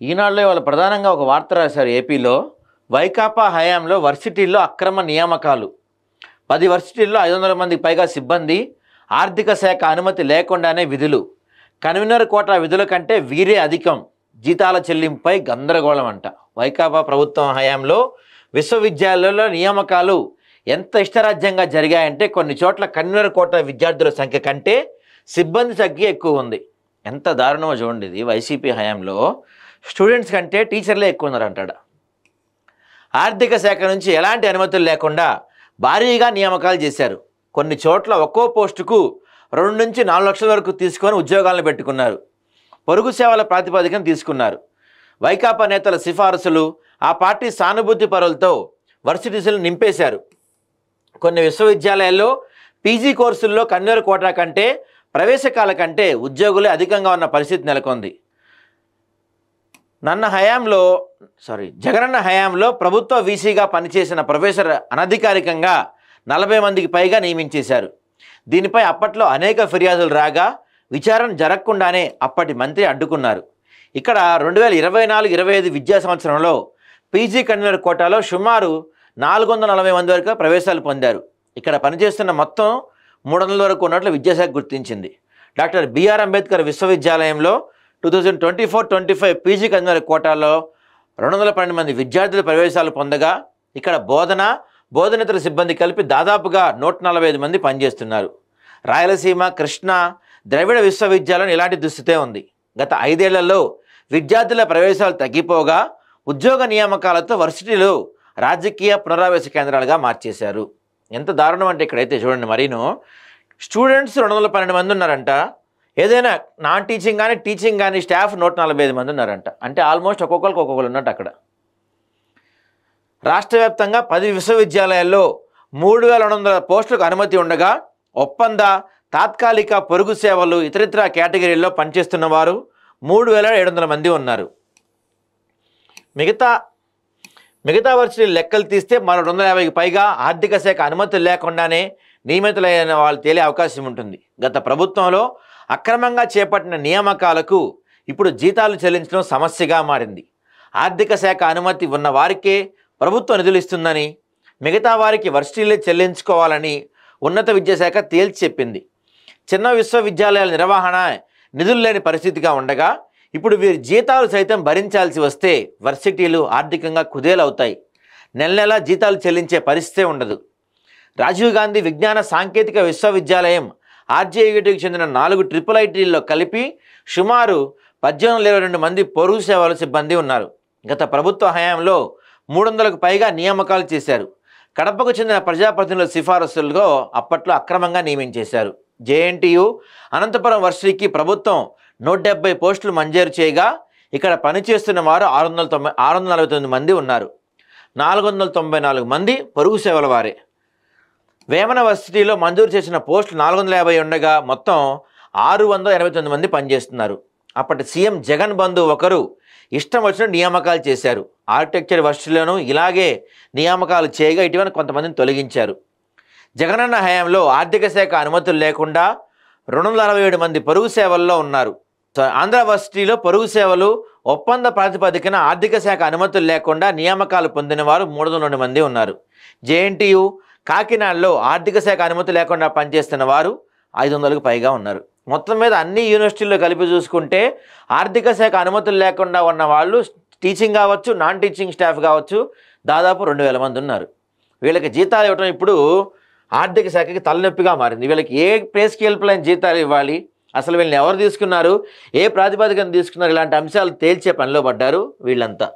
ఈనాడులో ఇవాళ ప్రధానంగా ఒక వార్త రాశారు. ఏపీలో వైకాపా హయాంలో వర్సిటీల్లో అక్రమ నియామకాలు. 10 వర్సిటీల్లో 500 మందికి పైగా సిబ్బంది, ఆర్థిక శాఖ అనుమతి లేకుండానే విధులు. కన్వీనర్ కోటా విధుల కంటే వీరే అధికం. జీతాల చెల్లింపుపై గందరగోళం అంట. వైకాపా ప్రభుత్వం హయాంలో విశ్వవిద్యాలయాల్లో నియామకాలు ఎంత ఇష్టరాజ్యంగా జరిగాయంటే కొన్ని చోట్ల కన్వీనర్ కోటా విద్యార్థుల సంఖ్య కంటే సిబ్బంది సంఖ్య ఎక్కువ ఉంది. ఎంత దారుణమో చూడండి. ఇది వైసీపీ హయాంలో స్టూడెంట్స్ కంటే టీచర్లే ఎక్కువ ఉన్నారంటాడు. ఆర్థిక శాఖ నుంచి ఎలాంటి అనుమతులు లేకుండా భారీగా నియామకాలు చేశారు. కొన్ని చోట్ల ఒక్కో పోస్టుకు 2 నుంచి 4 లక్షల వరకు తీసుకొని ఉద్యోగాలను పెట్టుకున్నారు. పొరుగు సేవల ప్రాతిపదికన తీసుకున్నారు. వైకాపా నేతల సిఫారసులు, ఆ పార్టీ సానుభూతి పరులతో వర్సిటీసులు నింపేశారు. కొన్ని విశ్వవిద్యాలయాల్లో పీజీ కోర్సుల్లో కన్వీనర్ కోటా కంటే ప్రవేశకాల కంటే ఉద్యోగులే అధికంగా ఉన్న పరిస్థితి నెలకొంది. జగనన్న హయాంలో ప్రభుత్వ వీసీగా పనిచేసిన ప్రొఫెసర్ అనధికారికంగా 40 మందికి పైగా నియమించేశారు. దీనిపై అప్పట్లో అనేక ఫిర్యాదులు రాగా విచారణ జరగకుండానే అప్పటి మంత్రి అడ్డుకున్నారు. ఇక్కడ 2024-25 విద్యా సంవత్సరంలో పీజీ కన్వీనర్ కోటాలో సుమారు 440 మంది వరకు ప్రవేశాలు పొందారు. ఇక్కడ పనిచేస్తున్న మొత్తం 300 వరకు ఉన్నట్లు విద్యాశాఖ గుర్తించింది. డాక్టర్ బిఆర్ అంబేద్కర్ విశ్వవిద్యాలయంలో 2024-25 పీజీ కన్వీనర్ కోటాలో 212 మంది విద్యార్థుల ప్రవేశాలు పొందగా ఇక్కడ బోధనేతర సిబ్బంది కలిపి దాదాపుగా 145 మంది పనిచేస్తున్నారు. రాయలసీమ, కృష్ణా, ద్రవిడ విశ్వవిద్యాలయం ఇలాంటి దుస్థితే ఉంది. గత 5 ఏళ్లలో విద్యార్థుల ప్రవేశాలు తగ్గిపోగా ఉద్యోగ నియామకాలతో వర్సిటీలు రాజకీయ పునరావాస కేంద్రాలుగా మార్చేశారు. ఎంత దారుణం అంటే ఇక్కడైతే చూడండి. మరీను స్టూడెంట్స్ 212 మంది ఉన్నారంట. ఏదైనా నాన్ టీచింగ్ కానీ టీచింగ్ కానీ స్టాఫ్ 145 మంది ఉన్నారంట. అంటే ఆల్మోస్ట్ ఒక్కొక్కరు ఉన్నట్టు. అక్కడ రాష్ట్ర వ్యాప్తంగా 10 విశ్వవిద్యాలయాల్లో 3200 పోస్టులకు అనుమతి ఉండగా ఒప్పంద, తాత్కాలిక, పొరుగు సేవలు, ఇతరితర కేటగిరీల్లో పనిచేస్తున్న వారు 3700 మంది ఉన్నారు. మిగతా వర్సిటీలు లెక్కలు తీస్తే మరో 250కి పైగా ఆర్థిక శాఖ అనుమతులు లేకుండానే నియమితులైన వాళ్ళు తేలే అవకాశం ఉంటుంది. గత ప్రభుత్వంలో అక్రమంగా చేపట్టిన నియామకాలకు ఇప్పుడు జీతాలు చెల్లించడం సమస్యగా మారింది. ఆర్థిక శాఖ అనుమతి ఉన్న వారికే ప్రభుత్వం నిధులు ఇస్తుందని, మిగతా వారికి వర్సిటీలే చెల్లించుకోవాలని ఉన్నత విద్యాశాఖ తేల్చి చెప్పింది. చిన్న విశ్వవిద్యాలయాల నిర్వహణ నిధులు లేని పరిస్థితిగా ఉండగా ఇప్పుడు వీరి జీతాలు సైతం భరించాల్సి వస్తే వర్సిటీలు ఆర్థికంగా కుదేలవుతాయి. నెల జీతాలు చెల్లించే పరిస్థితే ఉండదు. రాజీవ్ గాంధీ విజ్ఞాన సాంకేతిక విశ్వవిద్యాలయం ఆర్జేయుటికి చెందిన 4 ట్రిపుల్ ఐటీల్లో కలిపి సుమారు 1822 మంది పొరుగు సేవల సిబ్బంది ఉన్నారు. గత ప్రభుత్వ హయాంలో 300కు పైగా నియామకాలు చేశారు. కడపకు చెందిన ప్రజాప్రతినిధుల సిఫారసుల్లో అప్పట్లో అక్రమంగా నియమించేశారు. జేఎన్టీయు, అనంతపురం వర్సిటీకి ప్రభుత్వం 170 పోస్టులు మంజూరు చేయగా ఇక్కడ పనిచేస్తున్న వారు 649 మంది ఉన్నారు. 494 మంది పొరుగు సేవల వారే. వేమన వర్సిటీలో మంజూరు చేసిన పోస్టులు 450 ఉండగా మొత్తం 689 మంది పనిచేస్తున్నారు. అప్పటి సీఎం జగన్ బంధువు ఒకరు ఇష్టం వచ్చిన నియామకాలు చేశారు. ఆర్కిటెక్చర్ వర్సిటీలోనూ ఇలాగే నియామకాలు చేయగా ఇటీవల కొంతమందిని తొలగించారు. జగనన్న హయాంలో ఆర్థిక శాఖ అనుమతులు లేకుండా 267 మంది పొరుగు సేవల్లో ఉన్నారు. ఆంధ్ర వర్సిటీలో పొరుగు సేవలు ఒప్పంద ప్రాతిపదికన ఆర్థిక శాఖ అనుమతులు లేకుండా నియామకాలు పొందిన వారు 302 మంది ఉన్నారు. జేఎన్టీయు, కాకినాడలో ఆర్థిక శాఖ అనుమతి లేకుండా పనిచేస్తున్న వారు 500కు పైగా ఉన్నారు. మొత్తం మీద అన్ని యూనివర్సిటీల్లో కలిపి చూసుకుంటే ఆర్థిక శాఖ అనుమతులు లేకుండా ఉన్న వాళ్ళు టీచింగ్ కావచ్చు, నాన్ టీచింగ్ స్టాఫ్ కావచ్చు, దాదాపు 2000 మంది ఉన్నారు. వీళ్ళకి జీతాలు ఇవ్వడం ఇప్పుడు ఆర్థిక శాఖకి తలనొప్పిగా మారింది. వీళ్ళకి ఏ పే స్కేల్ ప్లాన్ జీతాలు ఇవ్వాలి, అసలు వీళ్ళని ఎవరు తీసుకున్నారు, ఏ ప్రాతిపదికన తీసుకున్నారు, ఇలాంటి అంశాలు తేల్చే పనిలో పడ్డారు వీళ్ళంతా.